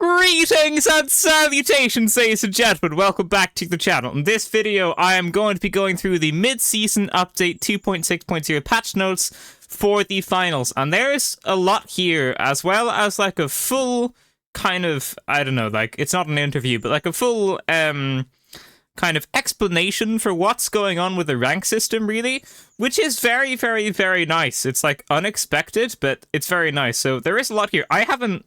Greetings and salutations, ladies and gentlemen. Welcome back to the channel. In this video, I am going to be going through the mid-season update 2.6.0 patch notes for the finals. And there's a lot here, as well as like a full kind of, I don't know, like it's not an interview, but like a full kind of explanation for what's going on with the rank system, really, which is very, very, very nice. It's like unexpected, but it's very nice. So there is a lot here. I haven't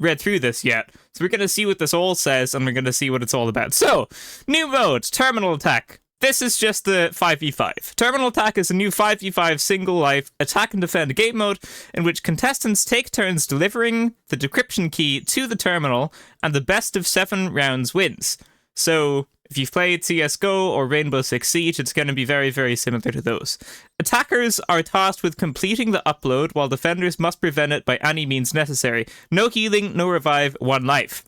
read through this yet, so we're going to see what this all says, and we're going to see what it's all about. So, new mode, Terminal Attack. This is just the 5v5. Terminal Attack is a new 5v5 single life attack and defend game mode in which contestants take turns delivering the decryption key to the terminal, and the best of 7 rounds wins. So, if you've played CSGO or Rainbow Six Siege, it's going to be very, very similar to those. Attackers are tasked with completing the upload, while defenders must prevent it by any means necessary. No healing, no revive, 1 life.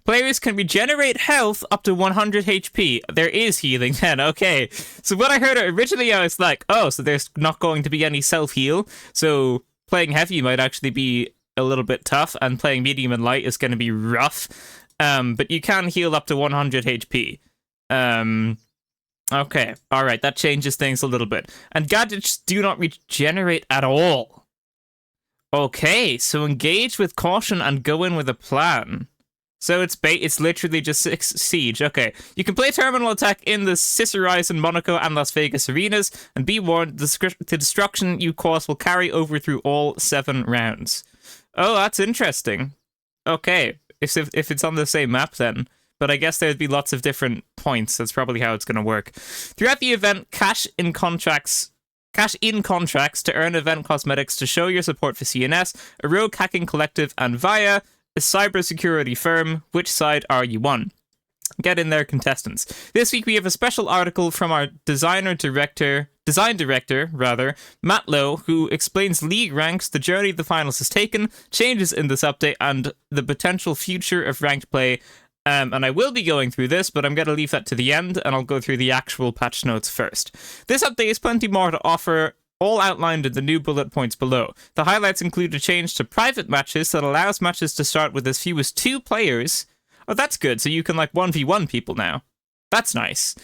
Players can regenerate health up to 100 HP. There is healing then, okay. So what I heard originally, I was like, oh, so there's not going to be any self-heal. So playing heavy might actually be a little bit tough, and playing medium and light is going to be rough. But you can heal up to 100 HP. Okay, alright, that changes things a little bit. And gadgets do not regenerate at all. Okay, so engage with caution and go in with a plan. So it's literally just Siege. Okay, you can play Terminal Attack in the Cicerizon, Monaco, and Las Vegas arenas, and be warned, the destruction you cause will carry over through all 7 rounds. Oh, that's interesting. Okay. If it's on the same map, then. But I guess there'd be lots of different points. That's probably how it's going to work. Throughout the event, cash in contracts to earn event cosmetics to show your support for CNS, a rogue hacking collective, and via a cybersecurity firm. Which side are you on? Get in there, contestants. This week we have a special article from our design director, Matt Lowe, who explains league ranks, the journey the finals has taken, changes in this update, and the potential future of ranked play. And I will be going through this, but I'm going to leave that to the end, and I'll go through the actual patch notes first. This update has plenty more to offer, all outlined in the new bullet points below. The highlights include a change to private matches that allows matches to start with as few as 2 players. Oh, that's good. So you can, like, 1v1 people now. That's nice.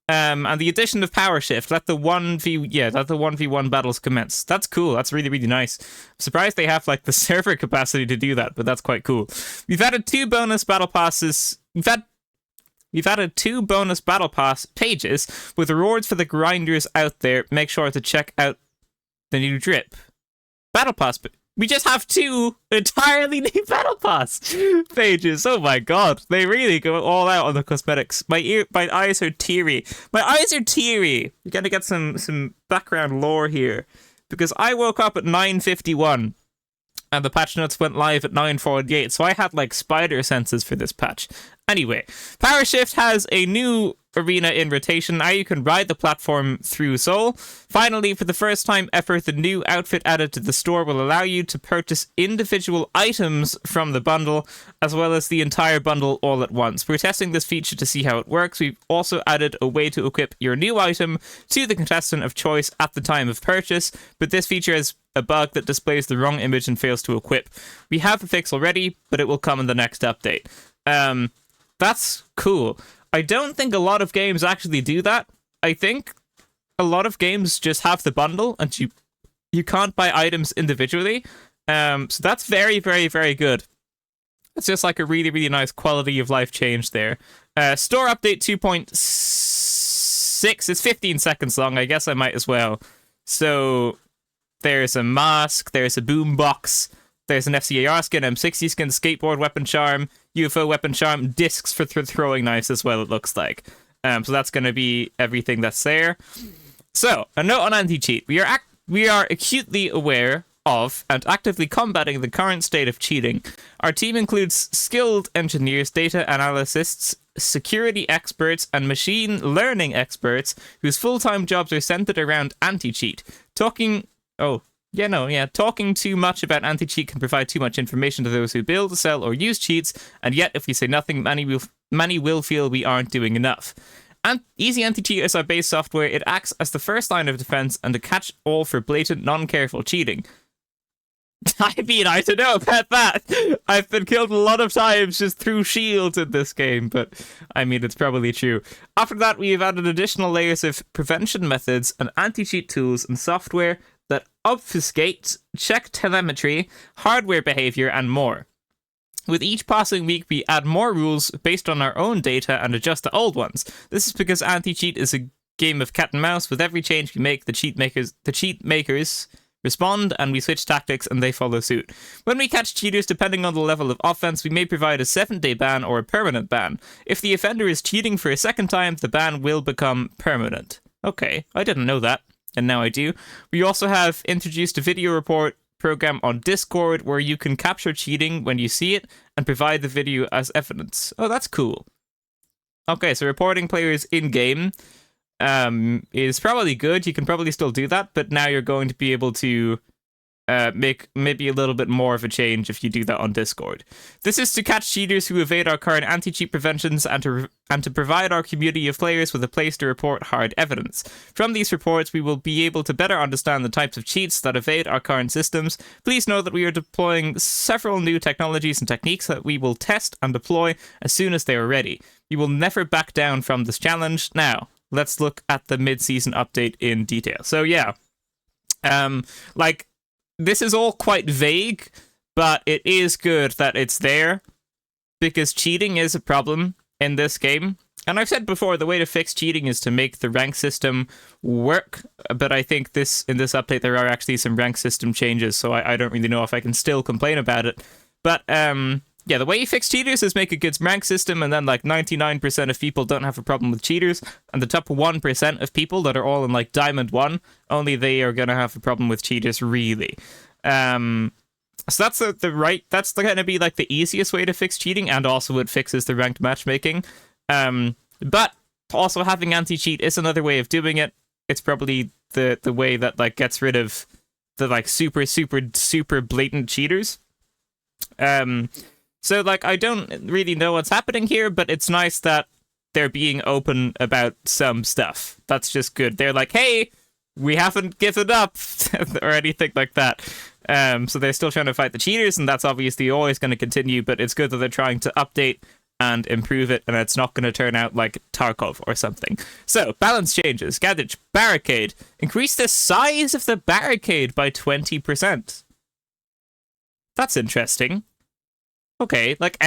And the addition of Power Shift. Let the 1v1 battles commence. That's cool. That's really, really nice. I'm surprised they have, like, the server capacity to do that, but that's quite cool. We've added 2 bonus battle passes. We've added 2 bonus battle pass pages with rewards for the grinders out there. Make sure to check out the new drip. Battle pass. We just have 2 entirely new Battle Pass pages. Oh my god. They really go all out on the cosmetics. My eyes are teary. My eyes are teary. You're gonna get some background lore here. Because I woke up at 9:51. And the patch notes went live at 9:48. So I had like spider senses for this patch. Anyway, Power Shift has a new arena in rotation. Now you can ride the platform through Seoul. Finally, for the first time ever, the new outfit added to the store will allow you to purchase individual items from the bundle, as well as the entire bundle all at once. We're testing this feature to see how it works. We've also added a way to equip your new item to the contestant of choice at the time of purchase, but this feature has a bug that displays the wrong image and fails to equip. We have a fix already, but it will come in the next update. That's cool. I don't think a lot of games actually do that. I think a lot of games just have the bundle and you can't buy items individually. So that's very, very, very good. It's just like a really, really nice quality of life change there. Store update 2.6. It's 15 seconds long. I guess I might as well. So there's a mask. There's a boombox. There's an FCAR skin, M60 skin, skateboard weapon charm, UFO weapon charm, discs for throwing knives as well, it looks like. So that's going to be everything that's there. So, a note on anti-cheat. We are acutely aware of and actively combating the current state of cheating. Our team includes skilled engineers, data analysts, security experts, and machine learning experts whose full-time jobs are centered around anti-cheat. Talking too much about anti-cheat can provide too much information to those who build, sell, or use cheats, and yet if we say nothing, many will feel we aren't doing enough. Easy Anti-Cheat is our base software. It acts as the first line of defense and a catch-all for blatant, non-careful cheating. I mean, I don't know about that. I've been killed a lot of times just through shields in this game, but I mean, it's probably true. After that, we have added additional layers of prevention methods and anti-cheat tools and software that obfuscate, check telemetry, hardware behavior, and more. With each passing week, we add more rules based on our own data and adjust the old ones. This is because anti-cheat is a game of cat and mouse. With every change we make, the cheat makers respond, and we switch tactics and they follow suit. When we catch cheaters, depending on the level of offense, we may provide a 7-day ban or a permanent ban. If the offender is cheating for a second time, the ban will become permanent. Okay, I didn't know that, and now I do. We also have introduced a video report program on Discord where you can capture cheating when you see it and provide the video as evidence. Oh, that's cool. Okay, so reporting players in-game is probably good. You can probably still do that, but now you're going to be able to make maybe a little bit more of a change if you do that on Discord. This is to catch cheaters who evade our current anti-cheat preventions and to provide our community of players with a place to report hard evidence. From these reports, we will be able to better understand the types of cheats that evade our current systems. Please know that we are deploying several new technologies and techniques that we will test and deploy as soon as they are ready. We will never back down from this challenge. Now, let's look at the mid-season update in detail. So yeah, this is all quite vague, but it is good that it's there, because cheating is a problem in this game. And I've said before, the way to fix cheating is to make the rank system work, but I think in this update there are actually some rank system changes, so I don't really know if I can still complain about it. But yeah, the way you fix cheaters is make a good rank system, and then like 99% of people don't have a problem with cheaters, and the top 1% of people that are all in like Diamond 1, only they are going to have a problem with cheaters, really. So that's that's going to be like the easiest way to fix cheating, and also it fixes the ranked matchmaking. But also having anti-cheat is another way of doing it. It's probably the way that like gets rid of the like super blatant cheaters. So, like, I don't really know what's happening here, but it's nice that they're being open about some stuff. That's just good. They're like, hey, we haven't given up, or anything like that. So they're still trying to fight the cheaters, and that's obviously always going to continue, but it's good that they're trying to update and improve it, and it's not going to turn out like Tarkov or something. So, balance changes. Gadget, barricade. Increase the size of the barricade by 20%. That's interesting. Okay, like,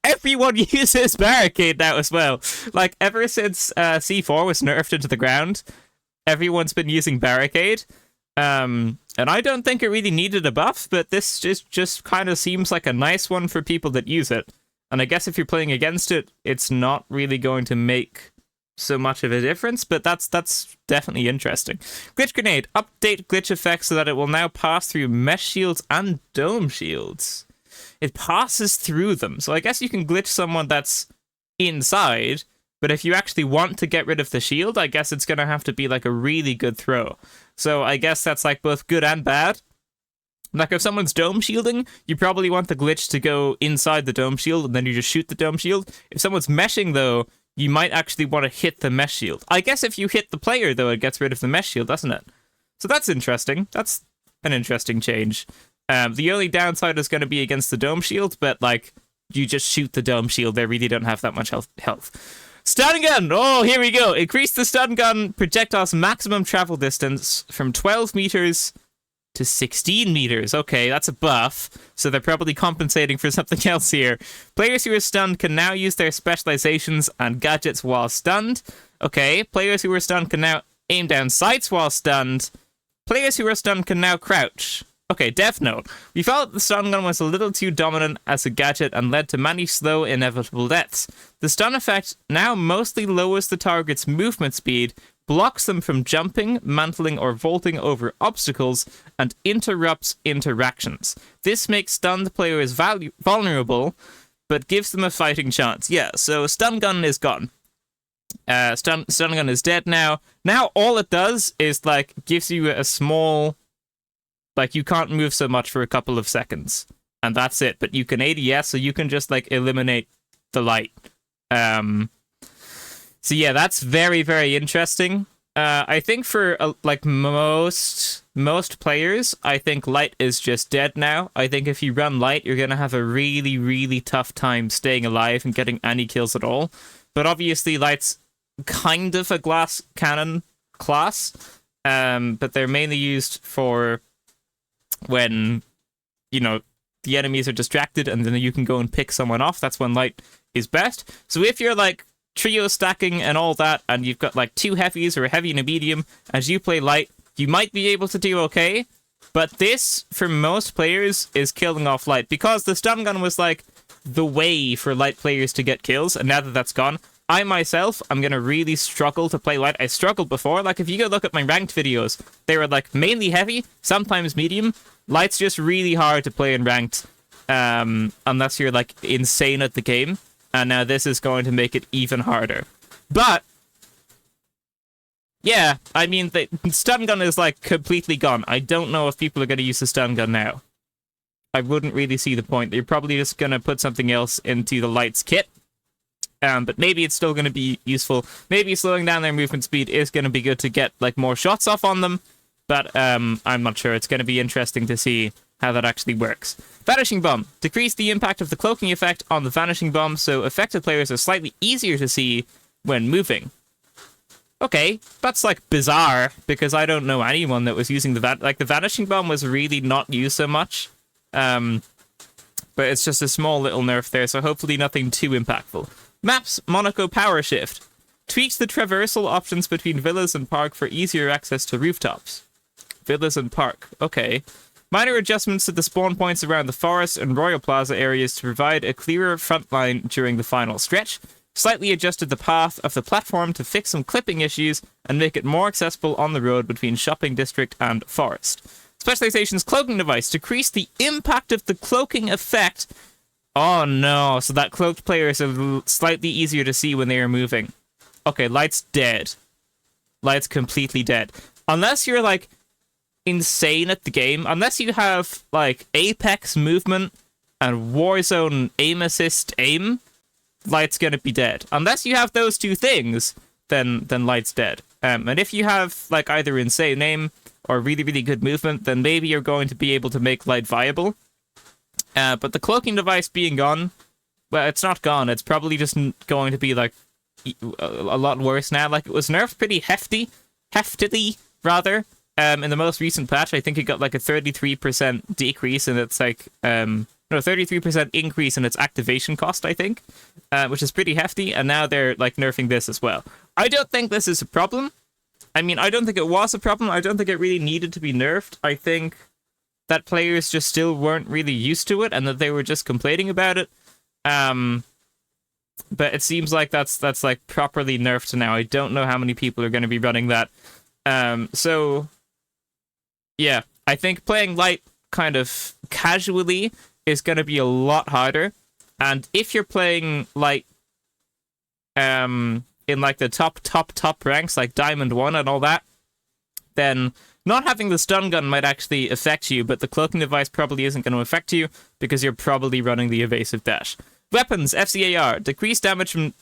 everyone uses barricade now as well. Like, ever since C4 was nerfed into the ground, everyone's been using barricade. And I don't think it really needed a buff, but this just kind of seems like a nice one for people that use it. And I guess if you're playing against it, it's not really going to make so much of a difference, but that's definitely interesting. Glitch grenade. Update glitch effects so that it will now pass through mesh shields and dome shields. It passes through them. So I guess you can glitch someone that's inside, but if you actually want to get rid of the shield, I guess it's going to have to be like a really good throw. So I guess that's like both good and bad. Like if someone's dome shielding, you probably want the glitch to go inside the dome shield and then you just shoot the dome shield. If someone's meshing though, you might actually want to hit the mesh shield. I guess if you hit the player though, it gets rid of the mesh shield, doesn't it? So that's interesting. That's an interesting change. The only downside is going to be against the dome shield, but like you just shoot the dome shield, they really don't have that much health. Stun gun! Oh, here we go. Increase the stun gun projectile's maximum travel distance from 12 meters to 16 meters. Okay, that's a buff, so they're probably compensating for something else here. Players who are stunned can now use their specializations and gadgets while stunned. Okay, players who are stunned can now aim down sights while stunned. Players who are stunned can now crouch. Okay, Death Note. We felt the stun gun was a little too dominant as a gadget and led to many slow, inevitable deaths. The stun effect now mostly lowers the target's movement speed, blocks them from jumping, mantling, or vaulting over obstacles, and interrupts interactions. This makes stunned players vulnerable, but gives them a fighting chance. Yeah, so stun gun is gone. Stun gun is dead now. Now all it does is, like, gives you a small... Like, you can't move so much for a couple of seconds. And that's it. But you can ADS, so you can just, like, eliminate the light. So, yeah, that's very, very interesting. I think for like most players, I think light is just dead now. I think if you run light, you're gonna have a really, really tough time staying alive and getting any kills at all. But obviously, light's kind of a glass cannon class, but they're mainly used for when, you know, the enemies are distracted and then you can go and pick someone off. That's when light is best. So if you're like trio stacking and all that, and you've got like 2 heavies or a heavy and a medium, as you play light, you might be able to do okay. But this, for most players, is killing off light, because the stun gun was like the way for light players to get kills, and now that that's gone, I myself am going to really struggle to play light. I struggled before. Like, if you go look at my ranked videos, they were like mainly heavy, sometimes medium. Light's just really hard to play in ranked, unless you're like insane at the game. And now this is going to make it even harder. But yeah, I mean, the stun gun is like completely gone. I don't know if people are going to use the stun gun now. I wouldn't really see the point. You're probably just going to put something else into the light's kit. But maybe it's still going to be useful. Maybe slowing down their movement speed is going to be good to get like more shots off on them. But I'm not sure. It's going to be interesting to see how that actually works. Vanishing Bomb. Decrease the impact of the cloaking effect on the Vanishing Bomb, so affected players are slightly easier to see when moving. Okay, that's like bizarre, because I don't know anyone that was using the Vanishing Bomb was really not used so much. But it's just a small little nerf there, so hopefully nothing too impactful. Maps Monaco Power Shift. Tweaks the traversal options between villas and park for easier access to rooftops. Villas and park. Okay. Minor adjustments to the spawn points around the forest and Royal Plaza areas to provide a clearer front line during the final stretch. Slightly adjusted the path of the platform to fix some clipping issues and make it more accessible on the road between shopping district and forest. Specialization's cloaking device. Decrease the impact of the cloaking effect. Oh no, so that cloaked player is slightly easier to see when they are moving. Okay, light's dead. Light's completely dead. Unless you're like insane at the game, unless you have like Apex movement and Warzone aim assist aim, light's gonna be dead. Unless you have those two things, then light's dead. And if you have like either insane aim or really, really good movement, then maybe you're going to be able to make light viable. But the cloaking device being gone, well, it's not gone. It's probably just going to be like a lot worse now. Like, it was nerfed pretty heftily, rather. In the most recent patch, I think it got like a 33% decrease in its like, 33% increase in its activation cost, I think, which is pretty hefty. And now they're like nerfing this as well. I don't think this is a problem. I mean, I don't think it was a problem. I don't think it really needed to be nerfed. I think that players just still weren't really used to it and that they were just complaining about it. But it seems like that's like properly nerfed now. I don't know how many people are going to be running that. So yeah, I think playing light kind of casually is going to be a lot harder. And if you're playing light in like the top ranks, like Diamond 1 and all that, then not having the stun gun might actually affect you, but the cloaking device probably isn't going to affect you because you're probably running the evasive dash. Weapons, FCAR, decrease damage from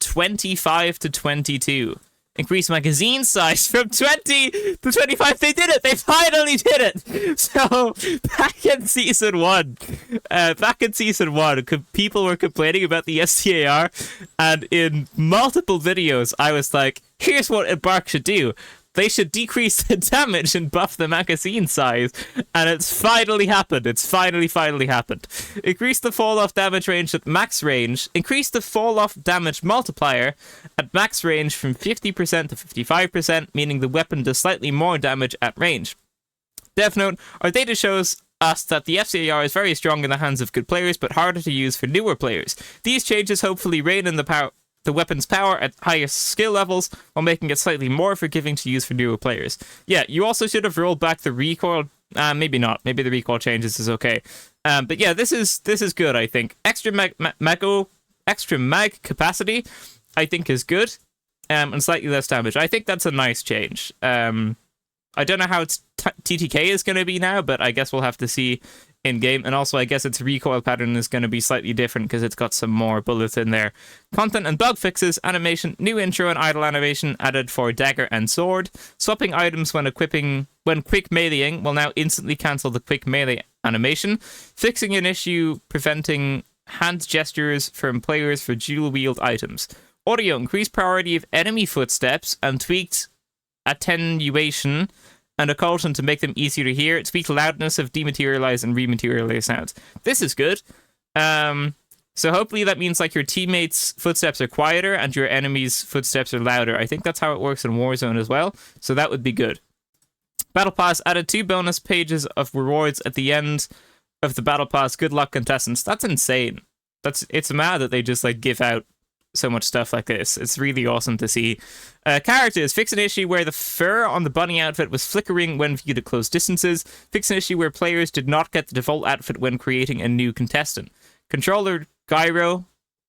25 to 22. Increase magazine size from 20 to 25. They did it! They finally did it! So, back in Season 1, people were complaining about the FCAR, and in multiple videos, I was like, here's what Embark should do. They should decrease the damage and buff the magazine size. And it's finally happened. It's finally happened. Increase the fall-off damage range at max range. Increase the fall-off damage multiplier at max range from 50% to 55%, meaning the weapon does slightly more damage at range. Dev note, our data shows us that the FCAR is very strong in the hands of good players, but harder to use for newer players. These changes hopefully rein in the weapon's power at higher skill levels, while making it slightly more forgiving to use for newer players. Yeah, you also should have rolled back the recoil. Maybe not. Maybe the recoil changes is okay. But yeah, this is good, I think. Extra mag capacity, I think, is good. And slightly less damage. I think that's a nice change. I don't know how its TTK is going to be now, but I guess we'll have to see in-game, and also I guess its recoil pattern is going to be slightly different because it's got some more bullets in there. Content and bug fixes, animation, new intro and idle animation added for dagger and sword. Swapping items when quick meleeing will now instantly cancel the quick melee animation. Fixing an issue preventing hand gestures from players for dual-wield items. Audio, increased priority of enemy footsteps and tweaked attenuation and occultation to make them easier to hear. Tweaked loudness of dematerialize and rematerialize sounds. This is good. So hopefully that means like your teammates' footsteps are quieter and your enemies' footsteps are louder. I think that's how it works in Warzone as well. So that would be good. Battle Pass added 2 bonus pages of rewards at the end of the Battle Pass. Good luck, contestants. That's insane. It's mad that they just like give out so much stuff like this. It's really awesome to see. Characters. Fix an issue where the fur on the bunny outfit was flickering when viewed at close distances. Fix an issue where players did not get the default outfit when creating a new contestant. Controller gyro.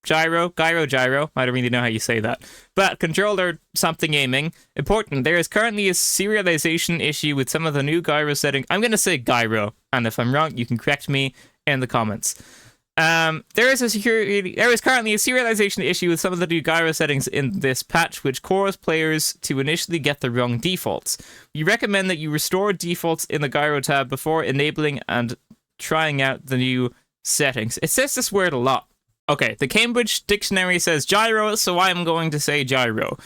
I don't really know how you say that. But controller something aiming. Important. There is currently a serialization issue with some of the new gyro settings. I'm going to say gyro, and if I'm wrong, you can correct me in the comments. There is currently a serialization issue with some of the new gyro settings in this patch, which cause players to initially get the wrong defaults. We recommend that you restore defaults in the gyro tab before enabling and trying out the new settings. It says this word a lot. Okay, the Cambridge Dictionary says gyro, so I'm going to say gyro.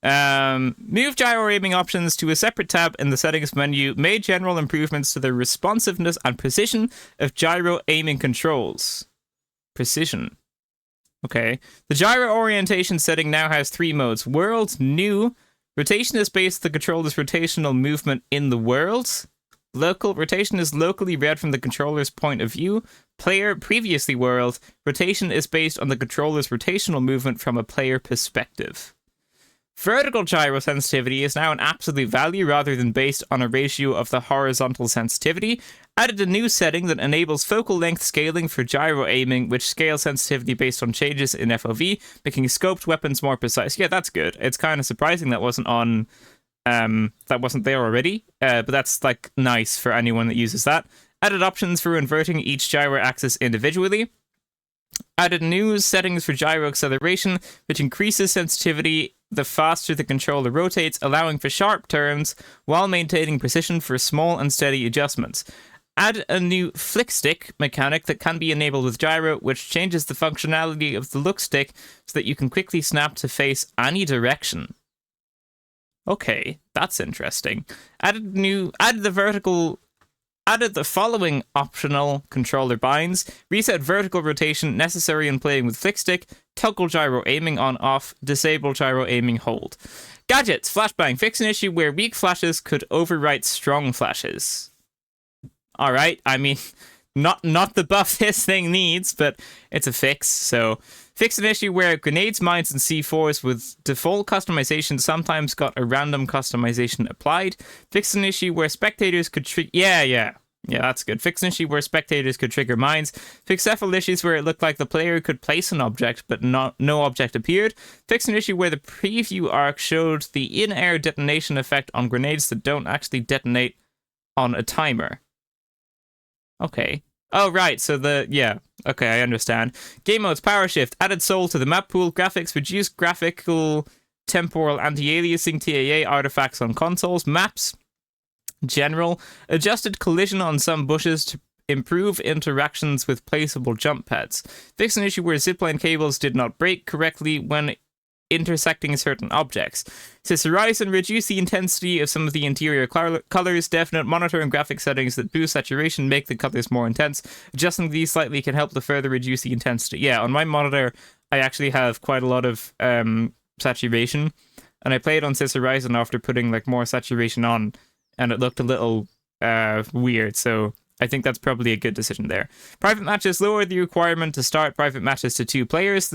Move gyro aiming options to a separate tab in the settings menu. Made general improvements to the responsiveness and precision of gyro aiming controls. Precision. Okay. The gyro orientation setting now has 3 modes. World, new. Rotation is based on the controller's rotational movement in the world. Local. Rotation is locally read from the controller's point of view. Player, previously world. Rotation is based on the controller's rotational movement from a player perspective. Vertical gyro sensitivity is now an absolute value rather than based on a ratio of the horizontal sensitivity. Added a new setting that enables focal length scaling for gyro aiming, which scales sensitivity based on changes in FOV, making scoped weapons more precise. Yeah, that's good. It's kind of surprising that wasn't there already, but that's like nice for anyone that uses that. Added options for inverting each gyro axis individually. Added new settings for gyro acceleration, which increases sensitivity the faster the controller rotates, allowing for sharp turns while maintaining precision for small and steady adjustments. Add a new flick stick mechanic that can be enabled with gyro, which changes the functionality of the look stick so that you can quickly snap to face any direction. Okay, that's interesting. Added the following optional controller binds. Reset vertical rotation necessary in playing with flickstick. Toggle gyro aiming on off. Disable gyro aiming hold. Gadgets. Flashbang. Fix an issue where weak flashes could overwrite strong flashes. Alright, I mean, not the buff this thing needs, but it's a fix, so... Fix an issue where grenades, mines, and C4s with default customization sometimes got a random customization applied. Fix an issue where spectators could Yeah, that's good. Fix an issue where spectators could trigger mines. Fix several issues where it looked like the player could place an object, but no object appeared. Fix an issue where the preview arc showed the in-air detonation effect on grenades that don't actually detonate on a timer. Okay. Oh, right, so okay, I understand. Game modes, power shift, added soul to the map pool, graphics, reduced graphical temporal anti-aliasing TAA artifacts on consoles, maps, general, adjusted collision on some bushes to improve interactions with placeable jump pads. Fix an issue where zipline cables did not break correctly when intersecting certain objects. Says Horizon, reduce the intensity of some of the interior colors. Definite monitor and graphic settings that boost saturation make the colors more intense. Adjusting these slightly can help to further reduce the intensity. Yeah, on my monitor, I actually have quite a lot of saturation, and I played on Cis Horizon after putting like more saturation on, and it looked a little weird, so I think that's probably a good decision there. Private matches lower the requirement to start private matches to 2 players.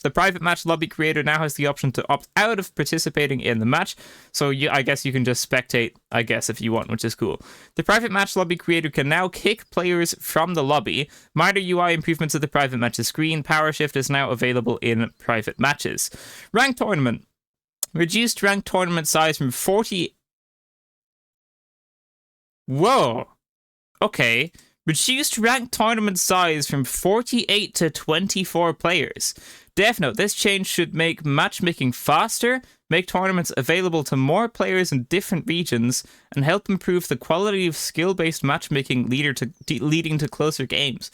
The private match lobby creator now has the option to opt out of participating in the match, so I guess you can just spectate, I guess, if you want, which is cool. The private match lobby creator can now kick players from the lobby. Minor UI improvements of the private matches screen. Power shift is now available in private matches. Ranked tournament. Reduced ranked tournament size from 40... Whoa! Okay. Reduced ranked tournament size from 48 to 24 players. Death note, this change should make matchmaking faster, make tournaments available to more players in different regions, and help improve the quality of skill-based matchmaking leading to closer games.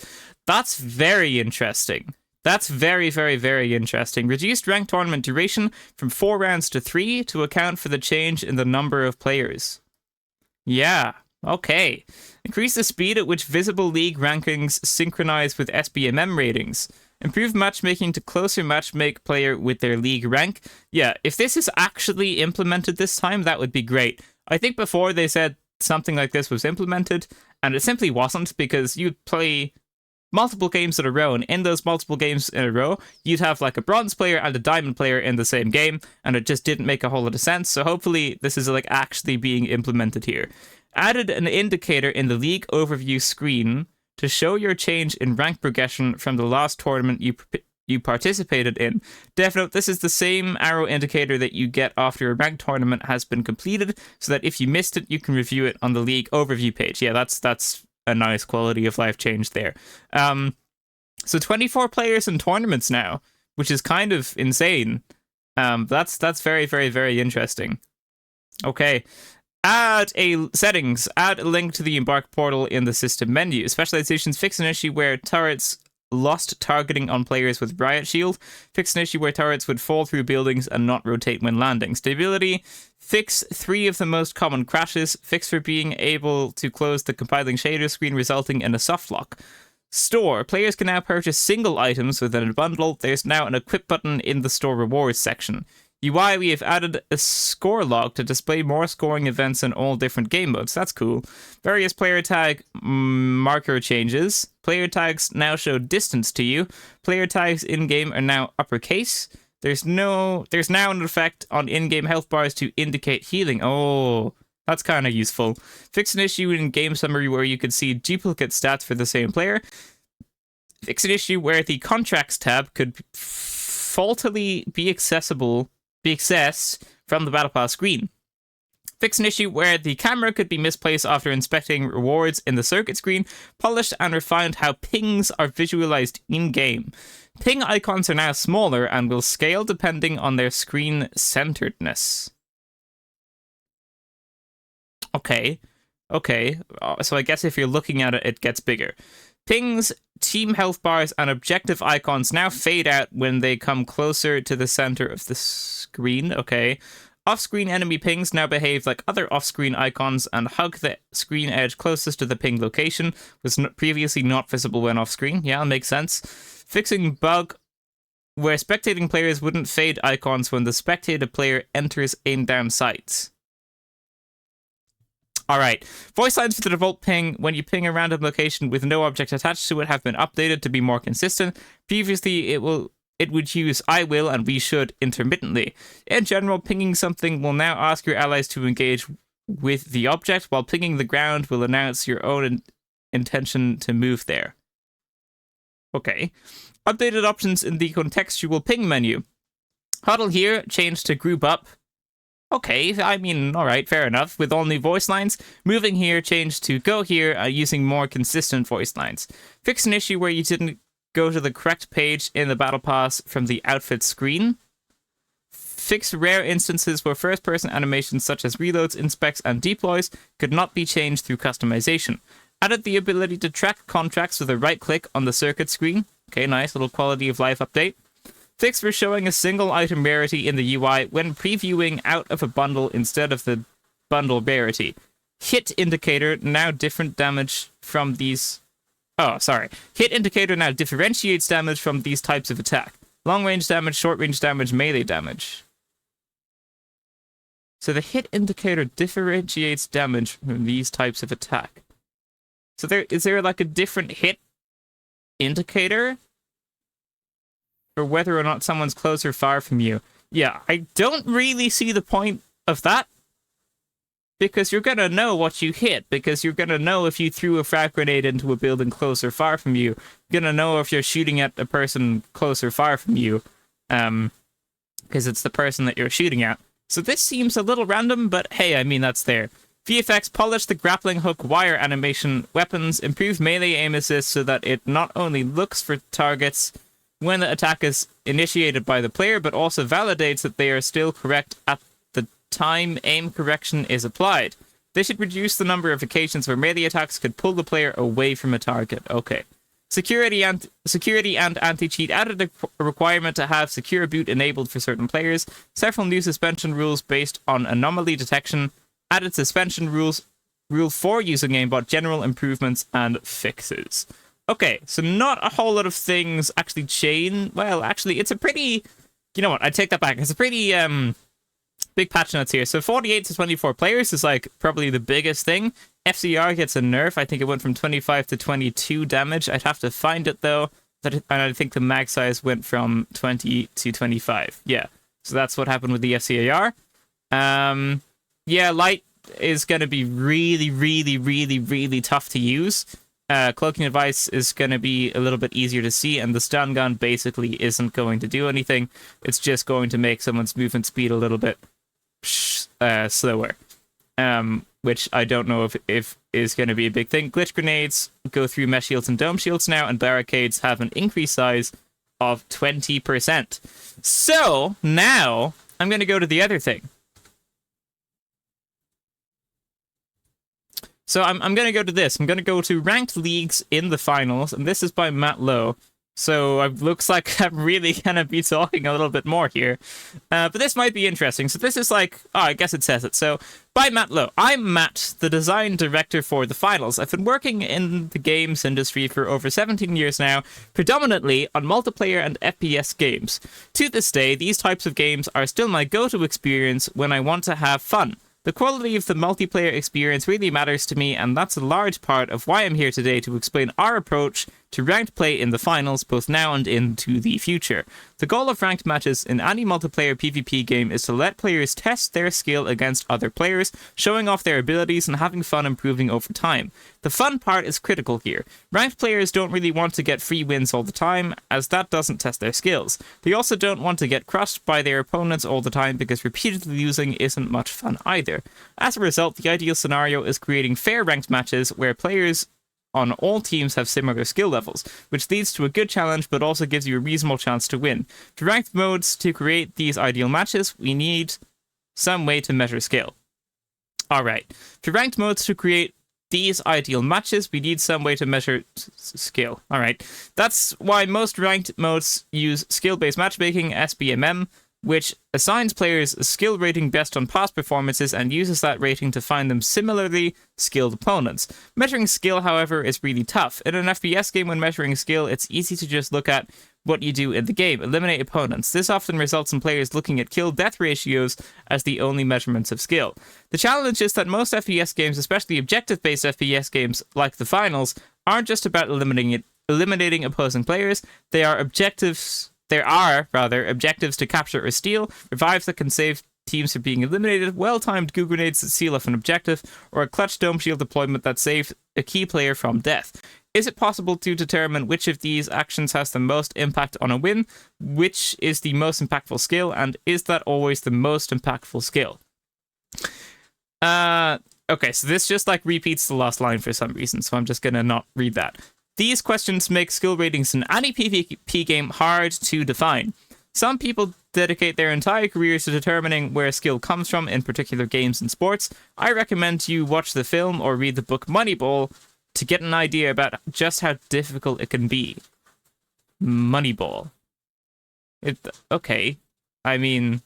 That's very interesting. That's very, very, very interesting. Reduced ranked tournament duration from 4 rounds to 3 to account for the change in the number of players. Yeah, okay. Increase the speed at which visible league rankings synchronize with SBMM ratings. Improve matchmaking to closer matchmake player with their league rank. Yeah, if this is actually implemented this time, that would be great. I think before they said something like this was implemented, and it simply wasn't, because you'd play multiple games in a row, and in those multiple games in a row, you'd have like a bronze player and a diamond player in the same game, and it just didn't make a whole lot of sense. So hopefully this is like actually being implemented here. Added an indicator in the league overview screen to show your change in rank progression from the last tournament you participated in. Definitely, this is the same arrow indicator that you get after a ranked tournament has been completed, so that if you missed it, you can review it on the league overview page. Yeah, that's a nice quality of life change there. So 24 players in tournaments now, which is kind of insane. That's very, very, very interesting. Okay. Add a link to the Embark portal in the system menu. Specializations, fix an issue where turrets lost targeting on players with Riot Shield. Fix an issue where turrets would fall through buildings and not rotate when landing. Stability, fix 3 of the most common crashes. Fix for being able to close the compiling shader screen, resulting in a soft lock. Store, players can now purchase single items within a bundle. There's now an equip button in the store rewards section. UI, we have added a score log to display more scoring events in all different game modes. That's cool. Various player tag marker changes. Player tags now show distance to you. Player tags in-game are now uppercase. There's now an effect on in-game health bars to indicate healing. Oh, that's kind of useful. Fix an issue in game summary where you could see duplicate stats for the same player. Fix an issue where the contracts tab could faultily be accessed from the Battle Pass screen. Fix an issue where the camera could be misplaced after inspecting rewards in the circuit screen. Polished and refined how pings are visualized in-game. Ping icons are now smaller and will scale depending on their screen centeredness. Okay. So I guess if you're looking at it, it gets bigger. Pings, team health bars, and objective icons now fade out when they come closer to the center of the screen. Okay. Off-screen enemy pings now behave like other off-screen icons and hug the screen edge closest to the ping location, was previously not visible when off-screen. Yeah, that makes sense. Fixing bug where spectating players wouldn't fade icons when the spectated player enters aim-down sights. Alright, voice lines for the default ping when you ping a random location with no object attached to it have been updated to be more consistent. Previously, it would use I will and we should intermittently. In general, pinging something will now ask your allies to engage with the object, while pinging the ground will announce your own intention to move there. Okay. Updated options in the contextual ping menu. Huddle here, changed to group up. Okay, I mean, alright, fair enough. With all new voice lines, moving here changed to go here, using more consistent voice lines. Fix an issue where you didn't go to the correct page in the Battle Pass from the outfit screen. Fix rare instances where first-person animations such as reloads, inspects, and deploys could not be changed through customization. Added the ability to track contracts with a right-click on the circuit screen. Okay, nice little quality of life update. Fix for showing a single item rarity in the UI when previewing out of a bundle instead of the bundle rarity. Hit indicator now different damage from these... Oh, sorry. Hit indicator now differentiates damage from these types of attack. Long range damage, short range damage, melee damage. So the hit indicator differentiates damage from these types of attack. So is there like a different hit indicator for whether or not someone's close or far from you? Yeah, I don't really see the point of that. Because you're going to know what you hit. Because you're going to know if you threw a frag grenade into a building close or far from you. You're going to know if you're shooting at a person close or far from you. Because it's the person that you're shooting at. So this seems a little random, but hey, I mean, that's there. VFX polished the grappling hook wire animation weapons, improved melee aim assist so that it not only looks for targets when the attack is initiated by the player, but also validates that they are still correct at the time aim correction is applied. This should reduce the number of occasions where melee attacks could pull the player away from a target. Okay. Security and anti-cheat added a requirement to have secure boot enabled for certain players. Several new suspension rules based on anomaly detection. Added suspension rules, rule 4 using aimbot, general improvements and fixes. Okay, so not a whole lot of things actually change. Well, actually, it's a pretty... You know what, I take that back. It's a pretty big patch notes here. So 48 to 24 players is like probably the biggest thing. FCAR gets a nerf. I think it went from 25 to 22 damage. I'd have to find it though. And I think the mag size went from 20 to 25. Yeah, so that's what happened with the FCAR. Yeah, light is going to be really, really, really, really tough to use. Cloaking device is going to be a little bit easier to see, and the stun gun basically isn't going to do anything. It's just going to make someone's movement speed a little bit slower, which I don't know if is going to be a big thing. Glitch grenades go through mesh shields and dome shields now, and barricades have an increased size of 20%. So now I'm going to go to the other thing. So I'm going to go to this. I'm going to go to ranked leagues in the finals, and this is by Matt Lowe. So it looks like I'm really going to be talking a little bit more here. But this might be interesting. So this is like... Oh, I guess it says it. So, by Matt Lowe. I'm Matt, the design director for the finals. I've been working in the games industry for over 17 years now, predominantly on multiplayer and FPS games. To this day, these types of games are still my go-to experience when I want to have fun. The quality of the multiplayer experience really matters to me, and that's a large part of why I'm here today to explain our approach to ranked play in the finals, both now and into the future. The goal of ranked matches in any multiplayer PvP game is to let players test their skill against other players, showing off their abilities and having fun improving over time. The fun part is critical here. Ranked players don't really want to get free wins all the time, as that doesn't test their skills. They also don't want to get crushed by their opponents all the time, because repeatedly losing isn't much fun either. As a result, the ideal scenario is creating fair ranked matches where players on all teams have similar skill levels, which leads to a good challenge but also gives you a reasonable chance to win. For ranked modes to create these ideal matches, we need some way to measure skill. Alright, for ranked modes to create these ideal matches, we need some way to measure skill. Alright, that's why most ranked modes use skill-based matchmaking, SBMM, which assigns players a skill rating based on past performances and uses that rating to find them similarly skilled opponents. Measuring skill, however, is really tough. In an FPS game, when measuring skill, it's easy to just look at what you do in the game, eliminate opponents. This often results in players looking at kill-death ratios as the only measurements of skill. The challenge is that most FPS games, especially objective-based FPS games like the finals, aren't just about eliminating opposing players. There are objectives to capture or steal, revives that can save teams from being eliminated, well-timed goo grenades that seal off an objective, or a clutch dome shield deployment that saves a key player from death. Is it possible to determine which of these actions has the most impact on a win? Which is the most impactful skill? And is that always the most impactful skill? Okay, so this just like repeats the last line for some reason, so I'm just gonna not read that. These questions make skill ratings in any PvP game hard to define. Some people dedicate their entire careers to determining where skill comes from in particular games and sports. I recommend you watch the film or read the book Moneyball to get an idea about just how difficult it can be. Moneyball. Okay. I mean,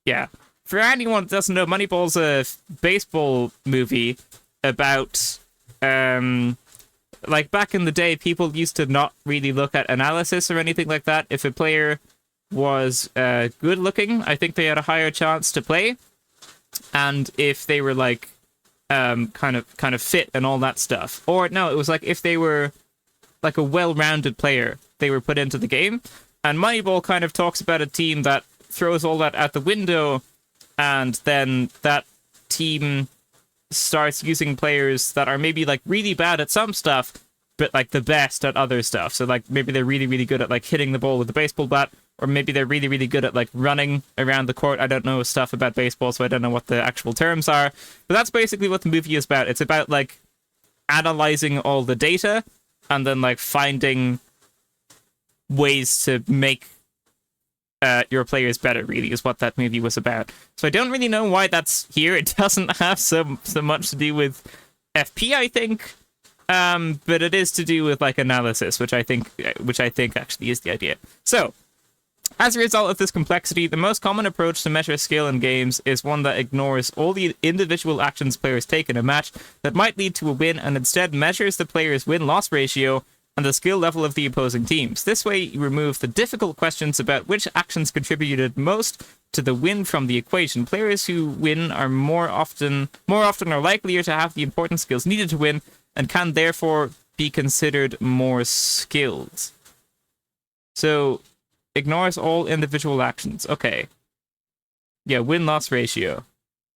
yeah. For anyone that doesn't know, Moneyball's a baseball movie about... like, back in the day, people used to not really look at analysis or anything like that. If a player was good looking, I think they had a higher chance to play. And if they were, like, kind of fit and all that stuff. Or, no, it was like if they were, like, a well-rounded player, they were put into the game. And Moneyball kind of talks about a team that throws all that out the window, and then that team starts using players that are maybe like really bad at some stuff, but like the best at other stuff. So like maybe they're really, really good at like hitting the ball with the baseball bat, or maybe they're really, really good at like running around the court. I don't know stuff about baseball, so I don't know what the actual terms are. But that's basically what the movie is about. It's about like analyzing all the data and then like finding ways to make your players better, really, is what that movie was about. So I don't really know why that's here. It doesn't have so much to do with FP, I think. But it is to do with like analysis, which I think actually is the idea. So, as a result of this complexity, the most common approach to measure skill in games is one that ignores all the individual actions players take in a match that might lead to a win and instead measures the player's win-loss ratio and the skill level of the opposing teams. This way, you remove the difficult questions about which actions contributed most to the win from the equation. Players who win are more often are likelier to have the important skills needed to win and can therefore be considered more skilled. So, ignores all individual actions. Okay. Yeah, win-loss ratio.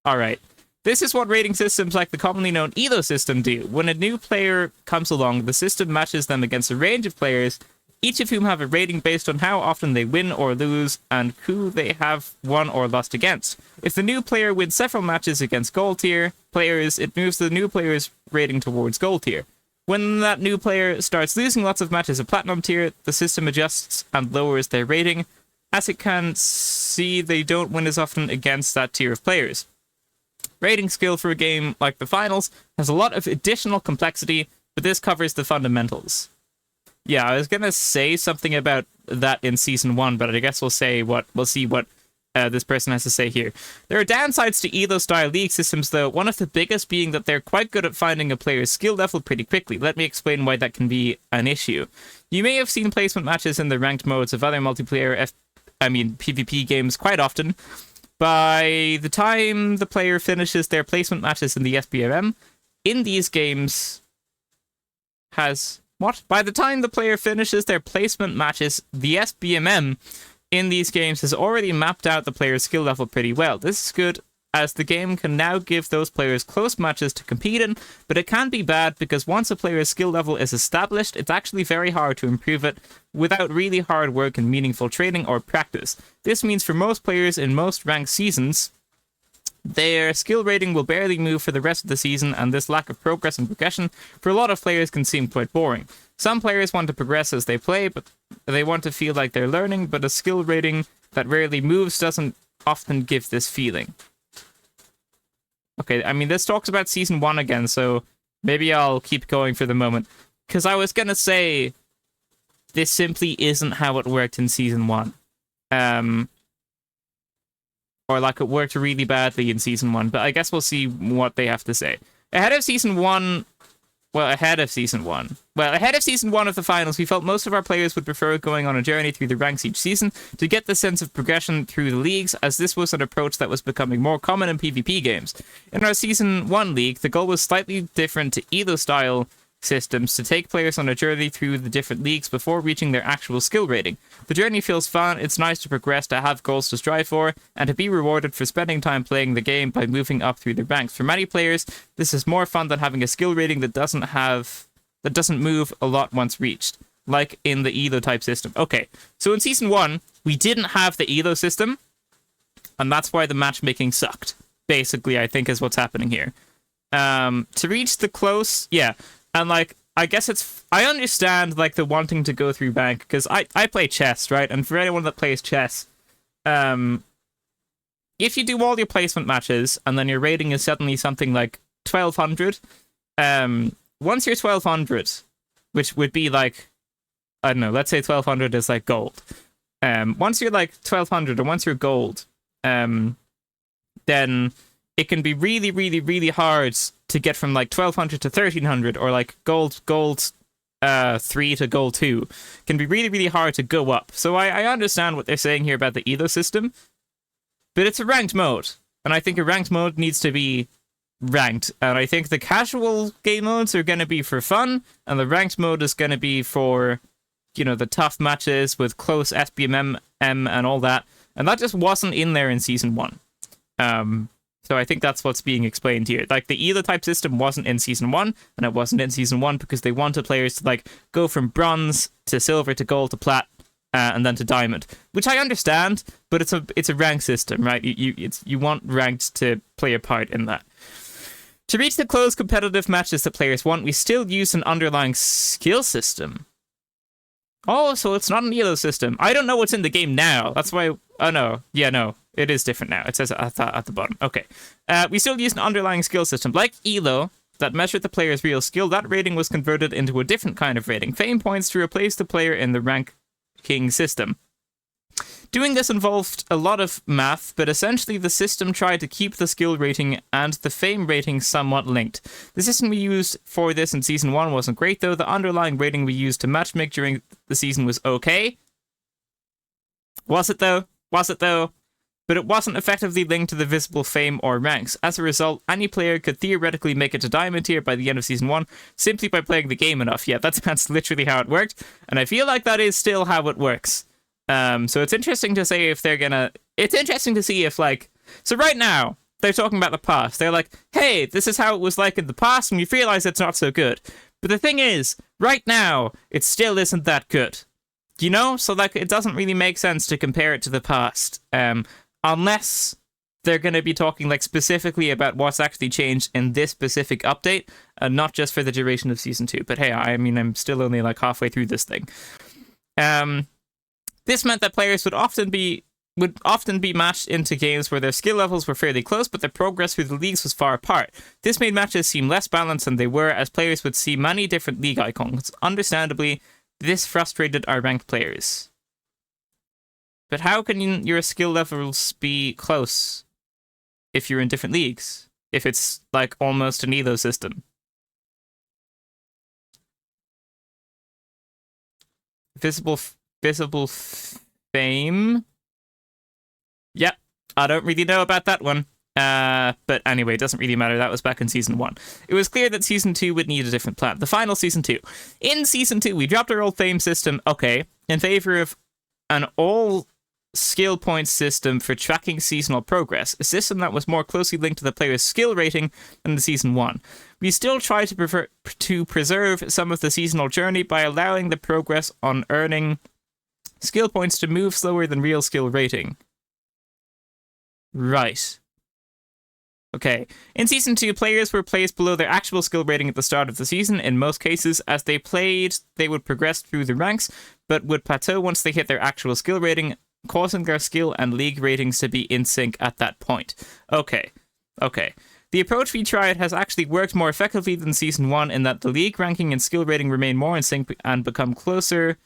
Alright. This is what rating systems like the commonly known ELO system do. When a new player comes along, the system matches them against a range of players, each of whom have a rating based on how often they win or lose, and who they have won or lost against. If the new player wins several matches against gold tier players, it moves the new player's rating towards gold tier. When that new player starts losing lots of matches at platinum tier, the system adjusts and lowers their rating, as it can see they don't win as often against that tier of players. Rating skill for a game like the finals has a lot of additional complexity, but this covers the fundamentals. Yeah, I was gonna say something about that in season 1, but I guess we'll see what this person has to say here. There are downsides to ELO-style league systems, though, one of the biggest being that they're quite good at finding a player's skill level pretty quickly. Let me explain why that can be an issue. You may have seen placement matches in the ranked modes of other multiplayer PvP games quite often. By the time the player finishes their placement matches in the SBMM, in these games By the time the player finishes their placement matches, the SBMM in these games has already mapped out the player's skill level pretty well. This is good, as the game can now give those players close matches to compete in, but it can be bad because once a player's skill level is established, it's actually very hard to improve it without really hard work and meaningful training or practice. This means for most players in most ranked seasons, their skill rating will barely move for the rest of the season, and this lack of progress and progression for a lot of players can seem quite boring. Some players want to progress as they play, but they want to feel like they're learning, but a skill rating that rarely moves doesn't often give this feeling. Okay, I mean, this talks about Season 1 again, so maybe I'll keep going for the moment. Because I was gonna say, this simply isn't how it worked in Season 1. Or like it worked really badly in Season 1, but I guess we'll see what they have to say. Ahead of Season 1 of the finals, we felt most of our players would prefer going on a journey through the ranks each season to get the sense of progression through the leagues, as this was an approach that was becoming more common in PvP games. In our Season 1 league, the goal was slightly different to ELO-style systems to take players on a journey through the different leagues before reaching their actual skill rating. The journey feels fun, it's nice to progress, to have goals to strive for, and to be rewarded for spending time playing the game by moving up through the ranks. For many players, this is more fun than having a skill rating that doesn't move a lot once reached, like in the ELO type system. Okay, so in Season 1, we didn't have the ELO system, and that's why the matchmaking sucked, basically, I think is what's happening here. To reach the close, yeah, and like, I guess I understand like the wanting to go through rank, because I play chess, right? And for anyone that plays chess, if you do all your placement matches and then your rating is suddenly something like 1200, once you're 1200, which would be like, I don't know, let's say 1200 is like gold. Once you're like 1200 or once you're gold, then it can be really, really, really hard to get from like 1200 to 1300 or like gold 3 to gold 2. Can be really, really hard to go up. So I understand what they're saying here about the ELO system, but it's a ranked mode, and I think a ranked mode needs to be ranked, and I think the casual game modes are going to be for fun, and the ranked mode is going to be for, you know, the tough matches with close SBMM and all that, and that just wasn't in there in Season 1. So I think that's what's being explained here. Like, the ELO type system wasn't in Season 1, and it wasn't in Season 1 because they wanted players to, like, go from bronze to silver to gold to plat and then to diamond, which I understand, but it's a rank system, right? You want ranked to play a part in that. To reach the close competitive matches that players want, we still use an underlying skill system. Oh, so it's not an elo system. I don't know what's in the game now. That's why. Oh no, yeah, no, it is different now. It says at the bottom. Okay, we still use an underlying skill system like elo that measured the player's real skill. That rating was converted into a different kind of rating, fame points, to replace the player in the ranking system. Doing this involved a lot of math, but essentially the system tried to keep the skill rating and the fame rating somewhat linked. The system we used for this in Season 1 wasn't great, though. The underlying rating we used to matchmake during the season was okay. Was it though? But it wasn't effectively linked to the visible fame or ranks. As a result, any player could theoretically make it to Diamond tier by the end of Season 1 simply by playing the game enough. Yeah, that's literally how it worked, and I feel like that is still how it works. So it's interesting to say if they're gonna... It's interesting to see if, like... So right now, they're talking about the past. They're like, hey, this is how it was like in the past, and we realize it's not so good. But the thing is, right now, it still isn't that good. You know? So, like, it doesn't really make sense to compare it to the past. Unless they're going to be talking, like, specifically about what's actually changed in this specific update, and not just for the duration of Season 2. But hey, I mean, I'm still only, like, halfway through this thing. This meant that players would often be matched into games where their skill levels were fairly close, but their progress through the leagues was far apart. This made matches seem less balanced than they were, as players would see many different league icons. Understandably, this frustrated our ranked players. But how can your skill levels be close if you're in different leagues? If it's like almost an elo system? Visible fame? Yep, I don't really know about that one. But anyway, it doesn't really matter. That was back in Season 1. It was clear that Season 2 would need a different plan. The final Season 2. In Season 2, we dropped our old fame system, okay, in favor of an all skill points system for tracking seasonal progress, a system that was more closely linked to the player's skill rating than the Season 1. We still try to preserve some of the seasonal journey by allowing the progress on earning skill points to move slower than real skill rating. Right. Okay. In Season 2, players were placed below their actual skill rating at the start of the season. In most cases, as they played, they would progress through the ranks, but would plateau once they hit their actual skill rating, causing their skill and league ratings to be in sync at that point. Okay. The approach we tried has actually worked more effectively than Season 1 in that the league ranking and skill rating remain more in sync and become closer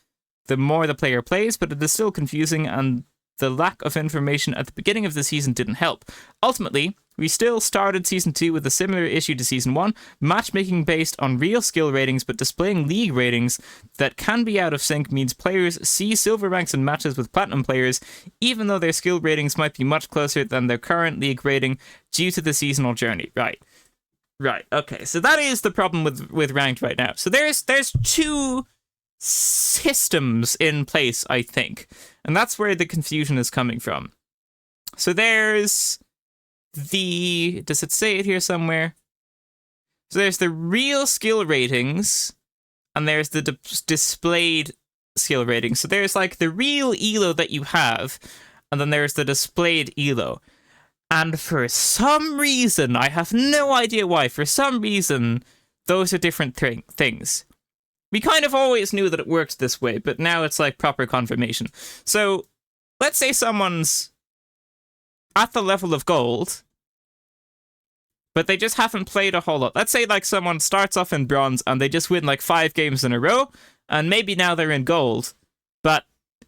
the more the player plays, but it is still confusing, and the lack of information at the beginning of the season didn't help. Ultimately, we still started Season 2 with a similar issue to Season 1, matchmaking based on real skill ratings, but displaying league ratings that can be out of sync means players see silver ranks in matches with platinum players, even though their skill ratings might be much closer than their current league rating due to the seasonal journey. Right, okay, so that is the problem with ranked right now. So there's two systems in place, I think, and that's where the confusion is coming from. So there's does it say it here somewhere? So there's the real skill ratings, and there's the displayed skill ratings. So there's like the real elo that you have, and then there's the displayed elo. And for some reason, I have no idea why, for some reason, those are different things. We kind of always knew that it worked this way, but now it's like proper confirmation. So let's say someone's at the level of gold, but they just haven't played a whole lot. Let's say like someone starts off in bronze and they just win like 5 games in a row, and maybe now they're in gold, but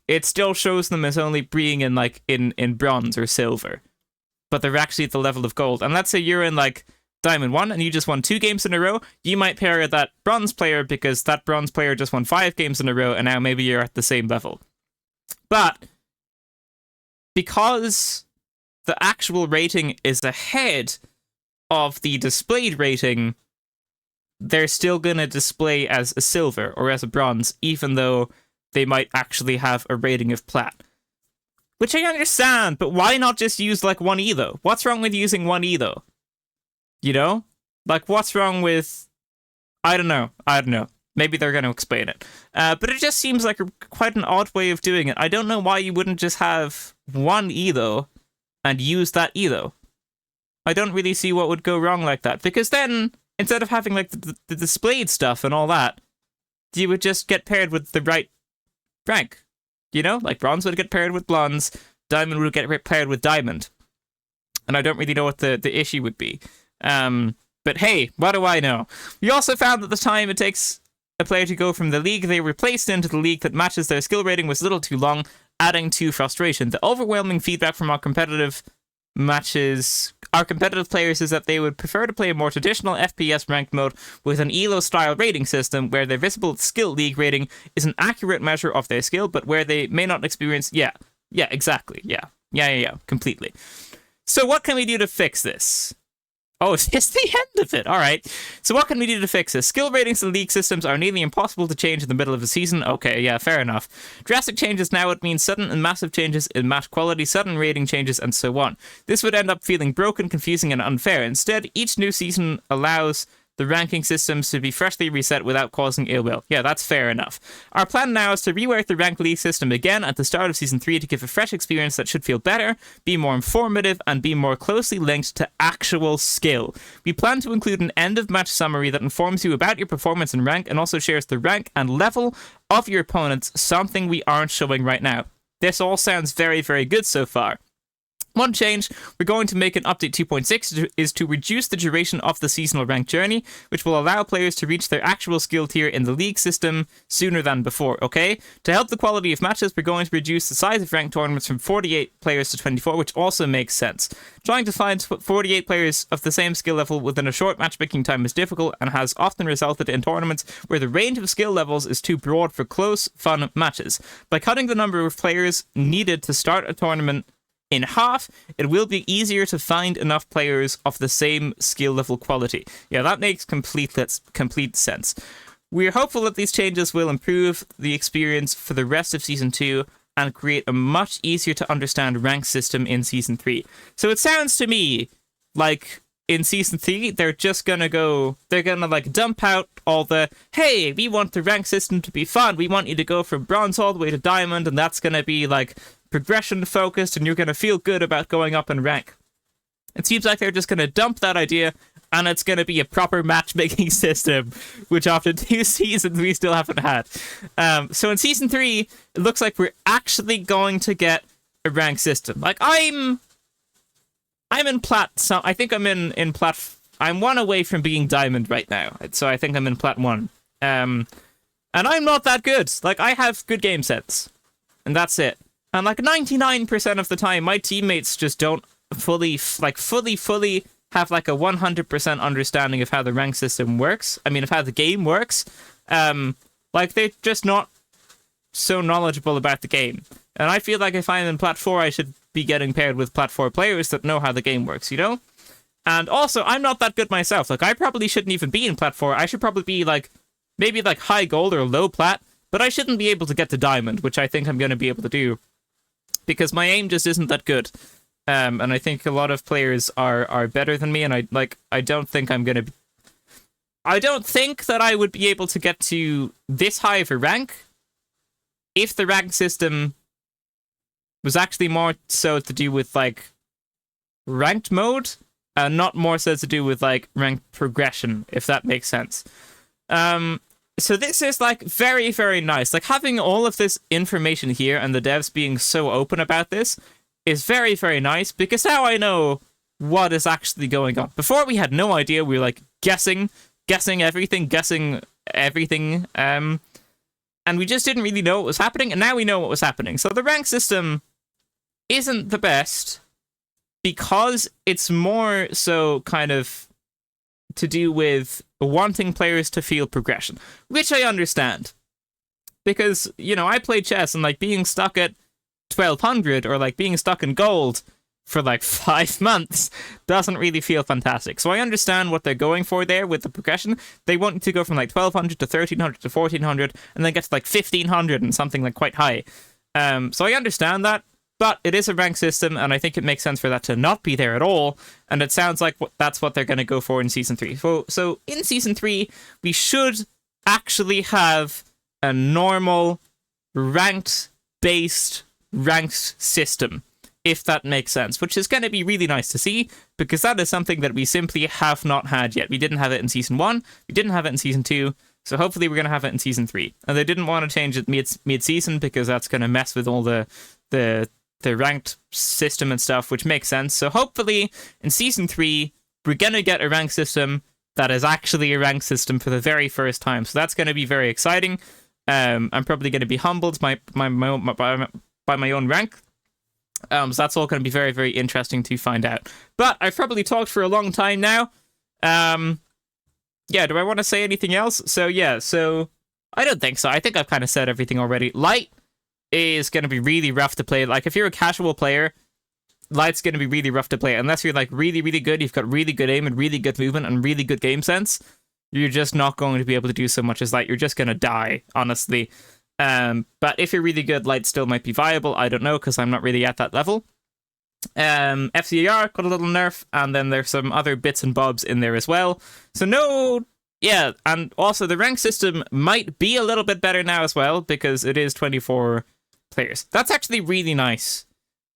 it still shows them as only being in like in bronze or silver, but they're actually at the level of gold. And let's say you're in like Diamond 1 and you just won 2 games in a row, you might pair that bronze player because that bronze player just won 5 games in a row, and now maybe you're at the same level. But because the actual rating is ahead of the displayed rating, they're still going to display as a silver or as a bronze, even though they might actually have a rating of plat. Which I understand, but why not just use like one elo? What's wrong with using one elo? You know? Like, what's wrong with... I don't know. Maybe they're going to explain it. But it just seems like quite an odd way of doing it. I don't know why you wouldn't just have one elo and use that elo. I don't really see what would go wrong like that. Because then, instead of having like the displayed stuff and all that, you would just get paired with the right rank. You know? Like bronze would get paired with bronze, diamond would get paired with diamond. And I don't really know what the issue would be. But hey, what do I know? We also found that the time it takes a player to go from the league they were placed into the league that matches their skill rating was a little too long, adding to frustration. The overwhelming feedback from our competitive players is that they would prefer to play a more traditional FPS ranked mode with an ELO-style rating system where their visible skill league rating is an accurate measure of their skill, but where they may not experience... Yeah, exactly. Yeah, completely. So what can we do to fix this? Oh, it's the end of it. All right. So what can we do to fix this? Skill ratings in league systems are nearly impossible to change in the middle of a season. Okay, yeah, fair enough. Drastic changes now would mean sudden and massive changes in match quality, sudden rating changes, and so on. This would end up feeling broken, confusing, and unfair. Instead, each new season allows the ranking systems to be freshly reset without causing ill will. Yeah, that's fair enough. Our plan now is to rework the ranked league system again at the start of Season 3 to give a fresh experience that should feel better, be more informative, and be more closely linked to actual skill. We plan to include an end-of-match summary that informs you about your performance and rank, and also shares the rank and level of your opponents, something we aren't showing right now. This all sounds very, very good so far. One change we're going to make in Update 2.6 is to reduce the duration of the seasonal rank journey, which will allow players to reach their actual skill tier in the league system sooner than before, okay? To help the quality of matches, we're going to reduce the size of ranked tournaments from 48 players to 24, which also makes sense. Trying to find 48 players of the same skill level within a short matchmaking time is difficult and has often resulted in tournaments where the range of skill levels is too broad for close, fun matches. By cutting the number of players needed to start a tournament in half, it will be easier to find enough players of the same skill level quality. Yeah, that makes complete sense. We're hopeful that these changes will improve the experience for the rest of Season 2 and create a much easier to understand rank system in Season 3. So it sounds to me like in Season 3, they're gonna like dump out all the, hey, we want the rank system to be fun, we want you to go from bronze all the way to diamond, and that's gonna be like progression focused, and you're going to feel good about going up in rank. It seems like they're just going to dump that idea, and it's going to be a proper matchmaking system, which after 2 seasons we still haven't had. So in Season 3, it looks like we're actually going to get a rank system. Like, I'm in plat, so I think I'm in plat, I'm 1 away from being diamond right now, so I think I'm in plat 1. And I'm not that good. Like, I have good game sense, and that's it. And like 99% of the time, my teammates just don't fully have like a 100% understanding of how the rank system works. I mean, of how the game works. Like, they're just not so knowledgeable about the game. And I feel like if I'm in Plat 4, I should be getting paired with Plat 4 players that know how the game works, you know? And also, I'm not that good myself. Like, I probably shouldn't even be in Plat 4. I should probably be, like, maybe, like, high gold or low plat. But I shouldn't be able to get to diamond, which I think I'm going to be able to do. Because my aim just isn't that good. And I think a lot of players are better than me, and I don't think I'm going to... I don't think that I would be able to get to this high of a rank if the rank system was actually more so to do with, like, ranked mode, and not more so to do with, like, ranked progression, if that makes sense. So this is, like, very, very nice. Like, having all of this information here and the devs being so open about this is very, very nice, because now I know what is actually going on. Before, we had no idea. We were, like, guessing everything, and we just didn't really know what was happening, and now we know what was happening. So the rank system isn't the best, because it's more so kind of to do with wanting players to feel progression, which I understand. Because, you know, I play chess, and, like, being stuck at 1200 or, like, being stuck in gold for, like, 5 months doesn't really feel fantastic. So I understand what they're going for there with the progression. They want to go from, like, 1200 to 1300 to 1400, and then get to, like, 1500 and something, like, quite high. So I understand that. But it is a rank system, and I think it makes sense for that to not be there at all. And it sounds like that's what they're going to go for in Season 3. So in Season 3, we should actually have a normal ranked-based ranked system, if that makes sense, which is going to be really nice to see, because that is something that we simply have not had yet. We didn't have it in Season 1, we didn't have it in Season 2, so hopefully we're going to have it in Season 3. And they didn't want to change it mid-season, because that's going to mess with all the ranked system and stuff, which makes sense. So hopefully in Season 3, we're going to get a ranked system that is actually a ranked system for the very first time. So that's going to be very exciting. I'm probably going to be humbled by my own rank. So that's all going to be very, very interesting to find out. But I've probably talked for a long time now. Yeah, do I want to say anything else? So I don't think so. I think I've kind of said everything already. Light is going to be really rough to play. Like, if you're a casual player, Light's going to be really rough to play. Unless you're, like, really, really good, you've got really good aim and really good movement and really good game sense, you're just not going to be able to do so much as Light. You're just going to die, honestly. But if you're really good, Light still might be viable. I don't know, because I'm not really at that level. FCAR got a little nerf, and then there's some other bits and bobs in there as well. So yeah, and also the rank system might be a little bit better now as well, because it is 24 players. That's actually really nice.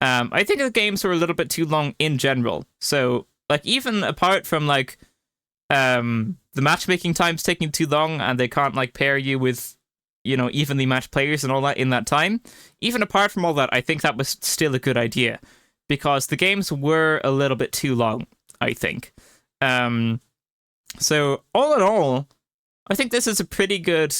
I think the games were a little bit too long in general. So, like, even apart from, like, the matchmaking times taking too long, and they can't, like, pair you with, you know, evenly matched players and all that in that time, even apart from all that, I think that was still a good idea, because the games were a little bit too long, I think. So, all in all, I think this is a pretty good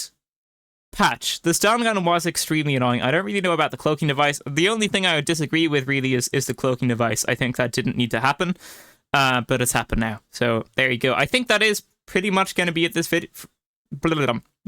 patch. The stun gun was extremely annoying. I don't really know about the cloaking device. The only thing I would disagree with, really, is the cloaking device. I think that didn't need to happen, but it's happened now. So, there you go. I think that is pretty much going to be it this video.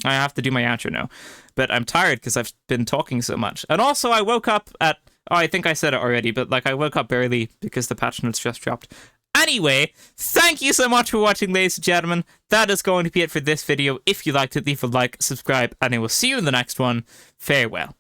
I have to do my outro now, but I'm tired because I've been talking so much. And also, I woke up at... Oh, I think I said it already, but, like, I woke up barely because the patch notes just dropped. Anyway, thank you so much for watching, ladies and gentlemen. That is going to be it for this video. If you liked it, leave a like, subscribe, and I will see you in the next one. Farewell.